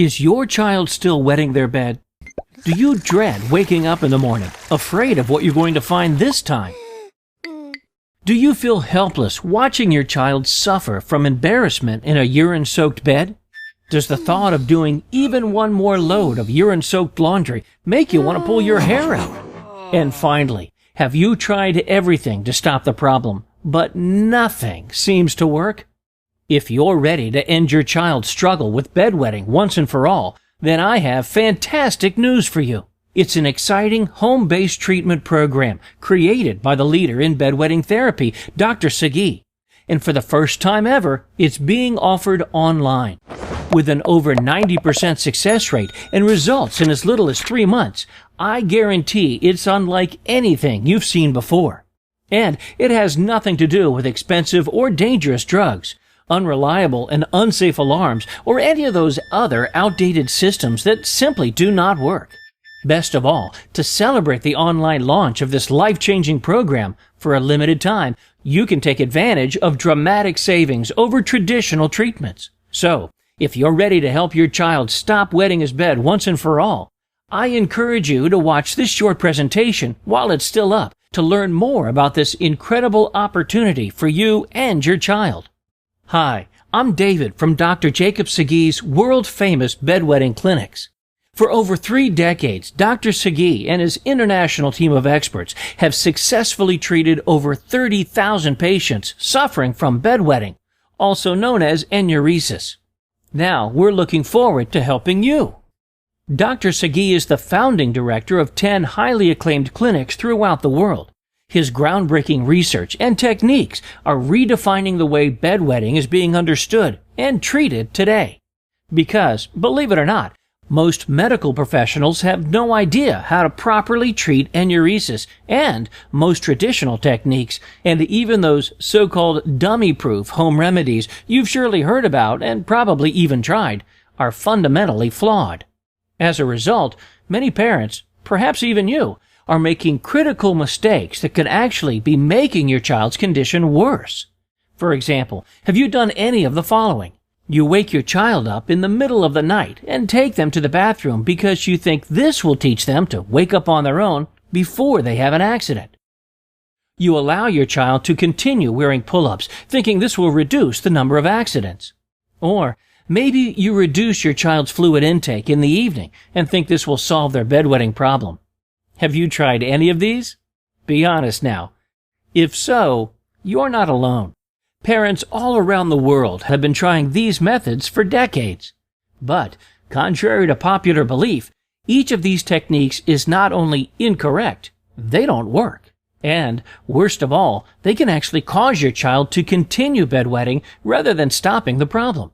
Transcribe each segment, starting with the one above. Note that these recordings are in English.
Is your child still wetting their bed? Do you dread waking up in the morning, afraid of what you're going to find this time? Do you feel helpless watching your child suffer from embarrassment in a urine-soaked bed? Does the thought of doing even one more load of urine-soaked laundry make you want to pull your hair out? And finally, have you tried everything to stop the problem, but nothing seems to work? If you're ready to end your child's struggle with bedwetting once and for all, then I have fantastic news for you. It's an exciting home-based treatment program created by the leader in bedwetting therapy, Dr. Sagie. And for the first time ever, it's being offered online. With an over 90% success rate and results in as little as 3 months, I guarantee it's unlike anything you've seen before. And it has nothing to do with expensive or dangerous drugs, unreliable and unsafe alarms, or any of those other outdated systems that simply do not work. Best of all, to celebrate the online launch of this life-changing program, for a limited time, you can take advantage of dramatic savings over traditional treatments. So, if you're ready to help your child stop wetting his bed once and for all, I encourage you to watch this short presentation while it's still up to learn more about this incredible opportunity for you and your child. Hi, I'm David from Dr. Jacob Sagie's world-famous bedwetting clinics. For over 3 decades, Dr. Sagie and his international team of experts have successfully treated over 30,000 patients suffering from bedwetting, also known as enuresis. Now we're looking forward to helping you. Dr. Sagie is the founding director of 10 highly acclaimed clinics throughout the world. His groundbreaking research and techniques are redefining the way bedwetting is being understood and treated today. Because, believe it or not, most medical professionals have no idea how to properly treat enuresis, and most traditional techniques, and even those so-called dummy-proof home remedies you've surely heard about and probably even tried, are fundamentally flawed. As a result, many parents, perhaps even you, are making critical mistakes that could actually be making your child's condition worse. For example, have you done any of the following? You wake your child up in the middle of the night and take them to the bathroom because you think this will teach them to wake up on their own before they have an accident. You allow your child to continue wearing pull-ups, thinking this will reduce the number of accidents. Or maybe you reduce your child's fluid intake in the evening and think this will solve their bedwetting problem. Have you tried any of these? Be honest now. If so, you're not alone. Parents all around the world have been trying these methods for decades. But, contrary to popular belief, each of these techniques is not only incorrect, they don't work. And, worst of all, they can actually cause your child to continue bedwetting rather than stopping the problem.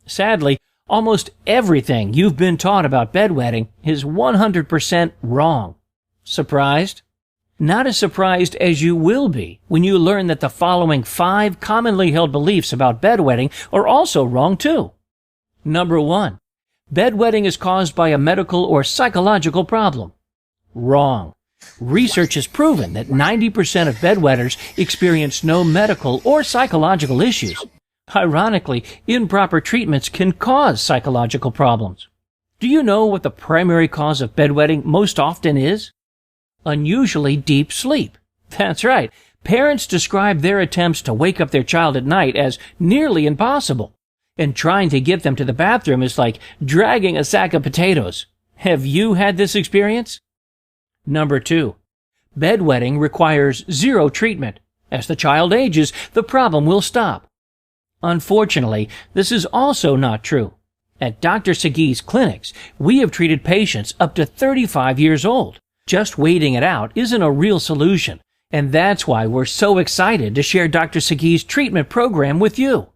Sadly, almost everything you've been taught about bedwetting is 100% wrong. Surprised? Not as surprised as you will be when you learn that the following 5 commonly held beliefs about bedwetting are also wrong too. Number 1. Bedwetting is caused by a medical or psychological problem. Wrong. Research has proven that 90% of bedwetters experience no medical or psychological issues. Ironically, improper treatments can cause psychological problems. Do you know what the primary cause of bedwetting most often is? Unusually deep sleep. That's right. Parents describe their attempts to wake up their child at night as nearly impossible. And trying to get them to the bathroom is like dragging a sack of potatoes. Have you had this experience? Number 2. Bedwetting requires zero treatment. As the child ages, the problem will stop. Unfortunately, this is also not true. At Dr. Sagie's clinics, we have treated patients up to 35 years old. Just waiting it out isn't a real solution, and that's why we're so excited to share Dr. Sagie's treatment program with you.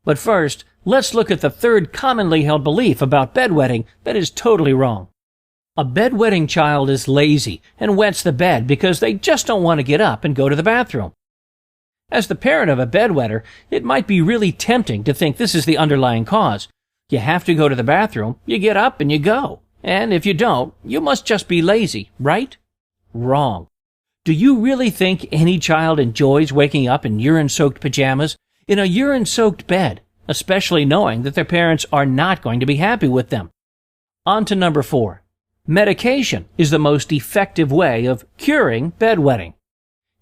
But first, let's look at the 3rd commonly held belief about bedwetting that is totally wrong. A bedwetting child is lazy and wets the bed because they just don't want to get up and go to the bathroom. As the parent of a bedwetter, it might be really tempting to think this is the underlying cause. You have to go to the bathroom, you get up and you go. And if you don't, you must just be lazy, right? Wrong. Do you really think any child enjoys waking up in urine-soaked pajamas, in a urine-soaked bed, especially knowing that their parents are not going to be happy with them? On to number 4. Medication is the most effective way of curing bedwetting.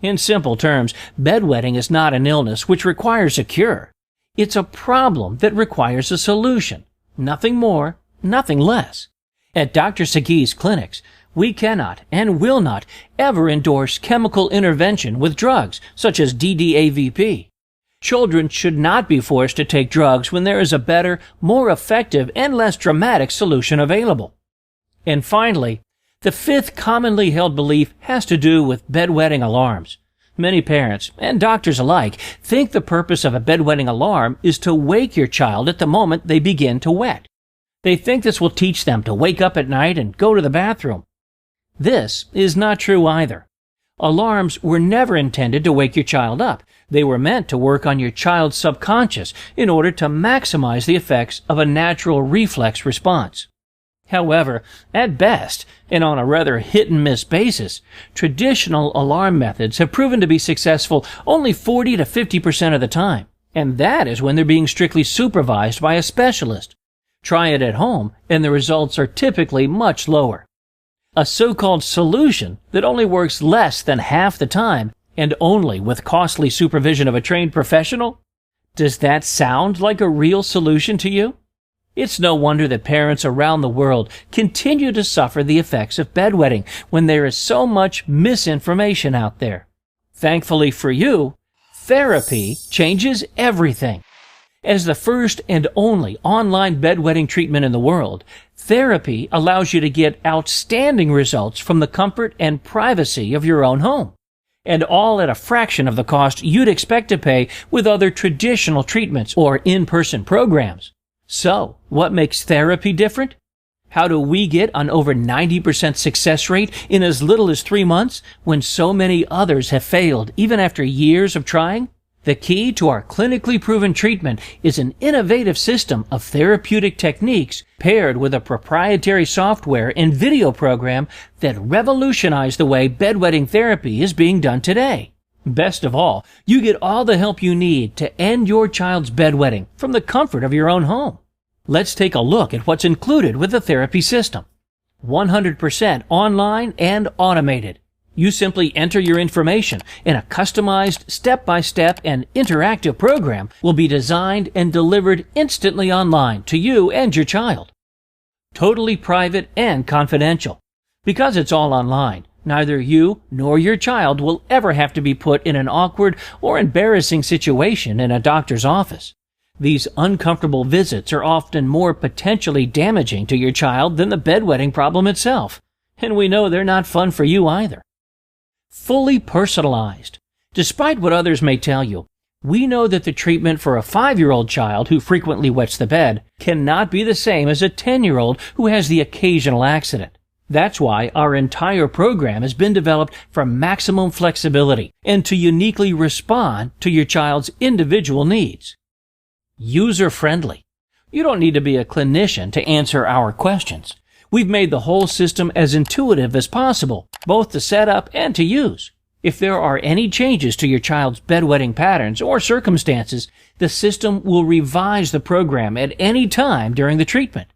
In simple terms, bedwetting is not an illness which requires a cure. It's a problem that requires a solution. Nothing more, nothing less. At Dr. Sagie's clinics, we cannot and will not ever endorse chemical intervention with drugs such as DDAVP. Children should not be forced to take drugs when there is a better, more effective, and less dramatic solution available. And finally, the 5th commonly held belief has to do with bedwetting alarms. Many parents, and doctors alike, think the purpose of a bedwetting alarm is to wake your child at the moment they begin to wet. They think this will teach them to wake up at night and go to the bathroom. This is not true either. Alarms were never intended to wake your child up. They were meant to work on your child's subconscious in order to maximize the effects of a natural reflex response. However, at best, and on a rather hit-and-miss basis, traditional alarm methods have proven to be successful only 40 to 50% of the time, and that is when they're being strictly supervised by a specialist. Try it at home, and the results are typically much lower. A so-called solution that only works less than half the time and only with costly supervision of a trained professional? Does that sound like a real solution to you? It's no wonder that parents around the world continue to suffer the effects of bedwetting when there is so much misinformation out there. Thankfully for you, TheraPee changes everything. As the first and only online bedwetting treatment in the world, TheraPee allows you to get outstanding results from the comfort and privacy of your own home, and all at a fraction of the cost you'd expect to pay with other traditional treatments or in-person programs. So, what makes TheraPee different? How do we get an over 90% success rate in as little as 3 months when so many others have failed even after years of trying? The key to our clinically proven treatment is an innovative system of therapeutic techniques paired with a proprietary software and video program that revolutionize the way bedwetting therapy is being done today. Best of all, you get all the help you need to end your child's bedwetting from the comfort of your own home. Let's take a look at what's included with the TheraPee system. 100% online and automated. You simply enter your information, and a customized step-by-step and interactive program will be designed and delivered instantly online to you and your child. Totally private and confidential. Because it's all online, neither you nor your child will ever have to be put in an awkward or embarrassing situation in a doctor's office. These uncomfortable visits are often more potentially damaging to your child than the bedwetting problem itself, and we know they're not fun for you either. Fully personalized. Despite what others may tell you, we know that the treatment for a 5-year-old child who frequently wets the bed cannot be the same as a 10-year-old who has the occasional accident. That's why our entire program has been developed for maximum flexibility and to uniquely respond to your child's individual needs. User-friendly. You don't need to be a clinician to answer our questions. We've made the whole system as intuitive as possible, both to set up and to use. If there are any changes to your child's bedwetting patterns or circumstances, the system will revise the program at any time during the treatment.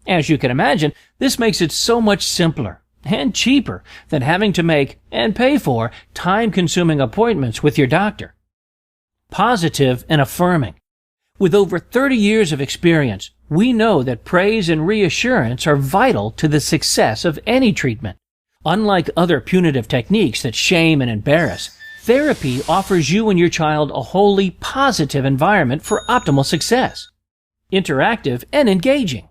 As you can imagine, this makes it so much simpler and cheaper than having to make and pay for time-consuming appointments with your doctor. Positive and affirming. With over 30 years of experience, we know that praise and reassurance are vital to the success of any treatment. Unlike other punitive techniques that shame and embarrass, TheraPee offers you and your child a wholly positive environment for optimal success. Interactive and engaging.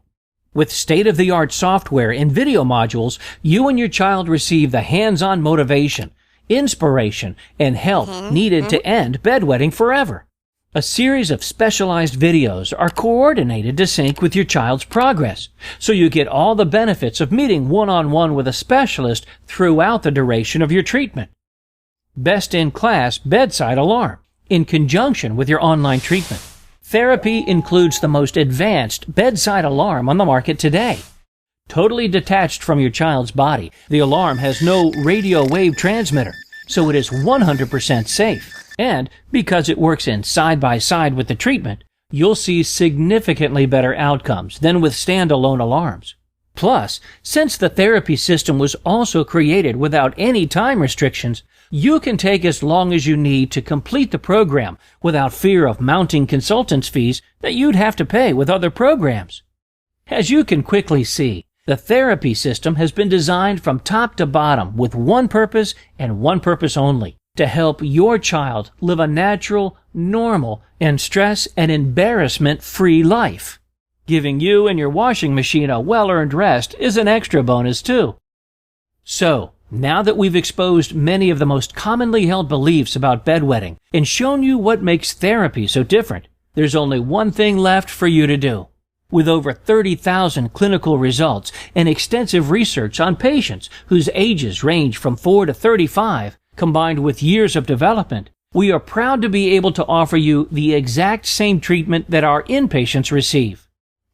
With state-of-the-art software and video modules, you and your child receive the hands-on motivation, inspiration, and help needed to end bedwetting forever. A series of specialized videos are coordinated to sync with your child's progress, so you get all the benefits of meeting one-on-one with a specialist throughout the duration of your treatment. Best-in-class bedside alarm, in conjunction with your online treatment. TheraPee includes the most advanced bedside alarm on the market today. Totally detached from your child's body, the alarm has no radio wave transmitter, so it is 100% safe. And because it works in side-by-side with the treatment, you'll see significantly better outcomes than with standalone alarms. Plus, since the TheraPee system was also created without any time restrictions, you can take as long as you need to complete the program without fear of mounting consultants' fees that you'd have to pay with other programs. As you can quickly see, the TheraPee system has been designed from top to bottom with one purpose and one purpose only: to help your child live a natural, normal, and stress and embarrassment-free life. Giving you and your washing machine a well-earned rest is an extra bonus too. So, now that we've exposed many of the most commonly held beliefs about bedwetting and shown you what makes TheraPee so different, there's only one thing left for you to do. With over 30,000 clinical results and extensive research on patients whose ages range from 4 to 35, combined with years of development, we are proud to be able to offer you the exact same treatment that our inpatients receive.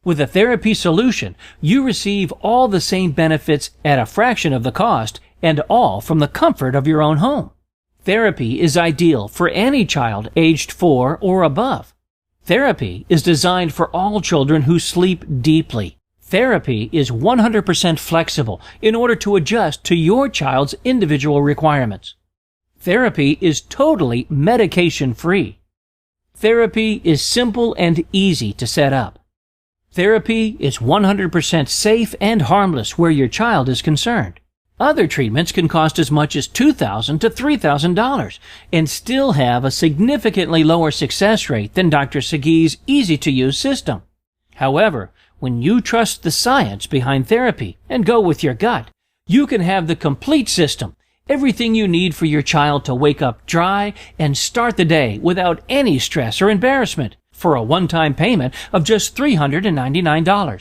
With a TheraPee solution, you receive all the same benefits at a fraction of the cost, and all from the comfort of your own home. TheraPee is ideal for any child aged 4 or above. TheraPee is designed for all children who sleep deeply. TheraPee is 100% flexible in order to adjust to your child's individual requirements. TheraPee is totally medication-free. TheraPee is simple and easy to set up. TheraPee is 100% safe and harmless where your child is concerned. Other treatments can cost as much as $2,000 to $3,000 and still have a significantly lower success rate than Dr. Sagie's easy-to-use system. However, when you trust the science behind TheraPee and go with your gut, you can have the complete system, everything you need for your child to wake up dry and start the day without any stress or embarrassment for a one-time payment of just $399.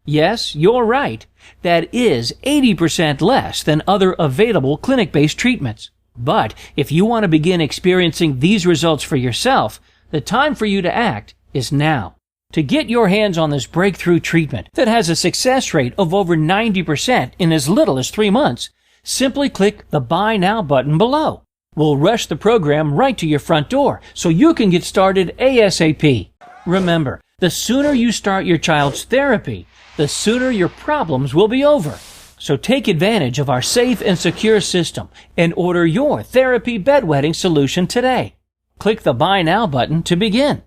Yes, you're right. That is 80% less than other available clinic-based treatments. But if you want to begin experiencing these results for yourself, the time for you to act is now. To get your hands on this breakthrough treatment that has a success rate of over 90% in as little as 3 months, simply click the Buy Now button below. We'll rush the program right to your front door so you can get started ASAP. Remember, the sooner you start your child's TheraPee, the sooner your problems will be over. So take advantage of our safe and secure system and order your TheraPee bedwetting solution today. Click the Buy Now button to begin.